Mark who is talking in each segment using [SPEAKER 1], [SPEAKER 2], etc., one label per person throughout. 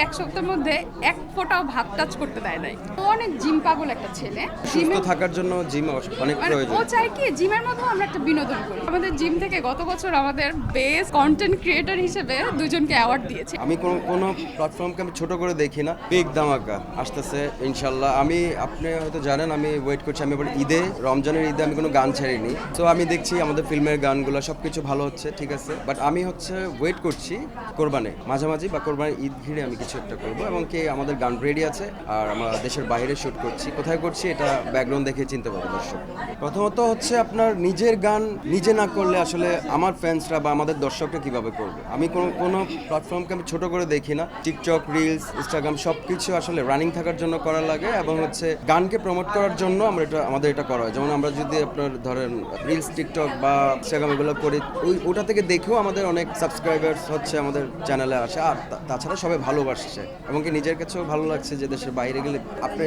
[SPEAKER 1] এক সপ্তাহের মধ্যে এক ফোঁটাও ভাত টাচ করতে দেয় নাই। ও অনেক জিম পাগল একটা ছেলে।
[SPEAKER 2] সুস্থ থাকার জন্য জিম অনেক প্রয়োজন।
[SPEAKER 1] ও চায় কি জিমের মধ্যেও আমরা একটা বিনোদন করি। আমাদের জিম থেকে গত বছর আমাদের বেস্ট কন্টেন্ট ক্রিয়েটর হিসেবে দুজনকে অ্যাওয়ার্ড দিয়েছে।
[SPEAKER 2] আমি কোনো প্ল্যাটফর্মকে আমি ছোট করে দেখি না। বিগ ধামাকা আসতেছে ইনশাল্লাহ। আপনি হয়তো জানেন আমি ওয়েট করছি। আমি এবার রমজানের ঈদে আমি কোনো গান ছাড়িনি। তো আমি দেখছি আমাদের ফিল্মের গানগুলো সব কিছু ভালো হচ্ছে, ঠিক আছে। বাট আমি ওয়েট করছি কোরবানে মাঝামাঝি বা কোরবানের ঈদ ঘিরে আমি কিছু একটা করবো, এবং কি আমাদের গান রেডি আছে। আর আমরা দেশের বাইরে শুট করছি। কোথায় করছি এটা ব্যাকগ্রাউন্ড দেখে চিনতে পারবো দর্শক। প্রথমত হচ্ছে আপনার নিজের গান নিজে না করলে আসলে আমার ফ্যান্সরা বা আমাদের দর্শকরা কিভাবে করবে। আমি কোনো প্ল্যাটফর্মকে আমি ছোট করে দেখি না। টিকটক, রিলস, ইনস্টাগ্রাম সব কিছু আসলে রানিং থাকার জন্য করা লাগে, এবং গানকে প্রমোট করার জন্য আমাদের এটা করা হয়। যেমন আমরা যদি আপনার ধরেন রিলস, টিকটক বা ইনস্টাগ্রাম এগুলো করি, ওটা থেকে দেখেও আমাদের অনেক সাবস্ক্রাইবার্স হচ্ছে আমাদের চ্যানেলে আসে। আর তাছাড়া সবাই ভালোবাসছে, এবং কি নিজের কাছেও ভালো লাগছে যে দেশের বাইরে গেলে আপনি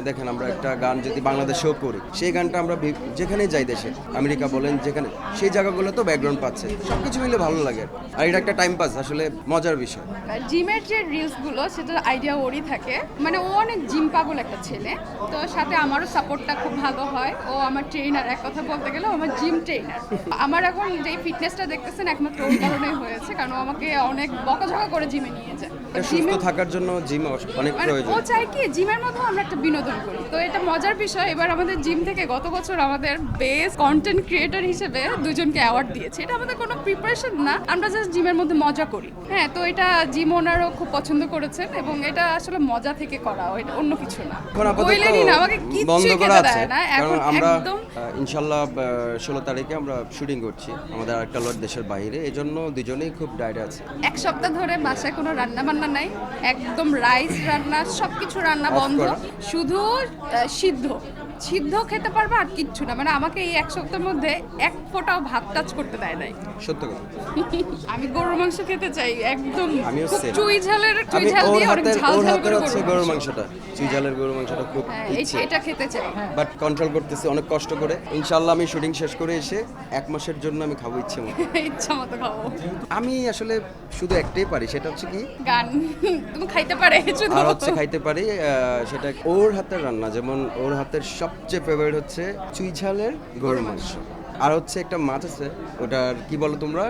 [SPEAKER 2] দেখেন আমরা একটা গান যদি বাংলাদেশেও করি, সেই গানটা আমরা যেখানে যাই দেশে, আমেরিকা বলেন যেখানে, সেই জায়গাগুলো তো ব্যাকগ্রাউন্ড পাচ্ছে। সব কিছু মিলে ভালো লাগে, আর এটা একটা টাইম পাস, আসলে মজার বিষয়।
[SPEAKER 1] জিমের যে রিলসগুলো সেটার আইডিয়া ওরই থাকে। মানে ও অনেক জিম পাগল একটা ছেলে, তো সাথে আমারও সাপোর্টটা খুব ভালো হয়। ও আমার ট্রেনার, এক কথা বলতে গেলে আমার জিম ট্রেনার। আমার এখন যে ফিটনেসটা দেখতেছেন একমাত্র ওর কারণেই হয়েছে, কারণ ও আমাকে অনেক বকাঝকা করে জিমে নিয়ে যায়।
[SPEAKER 2] সুস্থ থাকার জন্য জিম অনেক প্রয়োজন।
[SPEAKER 1] ও চায় কি জিমের মধ্যেও আমরা একটা বিনোদন করি। তো এটা মজার বিষয়, এবার আমাদের জিম থেকে গত বছর আমাদের বেস্ট কন্টেন্ট ক্রিয়েটর হিসেবে দুজনকে অ্যাওয়ার্ড দিয়েছে। এটা আমাদের কোনো প্রিপারেশন না, আমরা জাস্ট জিমের মধ্যে মজা করি। হ্যাঁ, তো এটা জিম ওনারও খুব পছন্দ করেছেন, এবং এটা আসলে মজা থেকে করা, এটা অন্য কিছু না। বললেনই না আমাকে কিচ্ছু খেতে দেয় না। এখন
[SPEAKER 2] আমরা
[SPEAKER 1] একদম
[SPEAKER 2] ইনশাল্লাহ 16 তারিখে আমরা শুটিং করছি আমাদের আরেকটা লট দেশের বাইরে, এজন্য দুজনেই খুব ডায়েটে আছে।
[SPEAKER 1] এক সপ্তাহ ধরে বাসায় কোনো রান্না বান্না নাই, একদম রাইস রান্না, সবকিছু রান্না বন্ধ, শুধু সিদ্ধ খেতে পারবে আর কিচ্ছু না। মানে আমাকে এই এক সপ্তাহের মধ্যে এক ফোঁটাও ভাত টাচ করতে দেয় নাই।
[SPEAKER 2] সত্য কথা।
[SPEAKER 1] আমি গরুর মাংস খেতে চাই, একদম
[SPEAKER 2] আমিও
[SPEAKER 1] খুব
[SPEAKER 2] same।
[SPEAKER 1] চুই ঝাল দিয়ে অনেক ঝাল করে
[SPEAKER 2] গরুর মাংসটা, চুই ঝালের গরুর মাংসটা খুব ইচ্ছে,
[SPEAKER 1] এটা খেতে চাই।
[SPEAKER 2] বাট কন্ট্রোল করতেছি অনেক কষ্ট করে। ইনশাআল্লাহ আমি শুটিং শেষ করে এসে 1 মাসের জন্য আমি খাবো ইচ্ছে মতো।
[SPEAKER 1] ইচ্ছা মতো খাবো।
[SPEAKER 2] আমি আসলে শুধু একটাই পারি, সেটা হচ্ছে কি
[SPEAKER 1] গান। তুমি খাইতে পারে শুধু,
[SPEAKER 2] আর খাইতে পারি সেটা ওর হাতের রান্না। যেমন ওর হাতের সবচেয়ে ফেভারিট হচ্ছে চুই ঝালের গরুর মাংস। আর একটা মাছ আছে, ওটার কি বলো তোমরা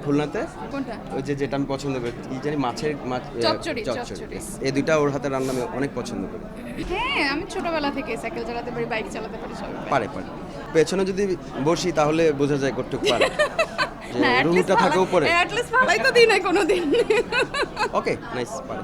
[SPEAKER 2] খুলনাতে?
[SPEAKER 1] কোনটা?
[SPEAKER 2] ওই যেটা আমি পছন্দ করি, কি জানি মাছের
[SPEAKER 1] চচ্চড়ি।
[SPEAKER 2] এই দুইটা ওর হাতের রান্না আমি অনেক পছন্দ করি।
[SPEAKER 1] হ্যাঁ, আমি ছোটবেলা থেকে সাইকেল চালাতে পারি, বাইক চালাতে পারি, সব
[SPEAKER 2] পারে পেছনে যদি বসি তাহলে বোঝা যায় কতটুকু পারে। রুমটা থাকে উপরে,
[SPEAKER 1] অ্যাট লিস্ট ভালোই তো দিই না কোনোদিন।
[SPEAKER 2] ওকে নাইস পারে।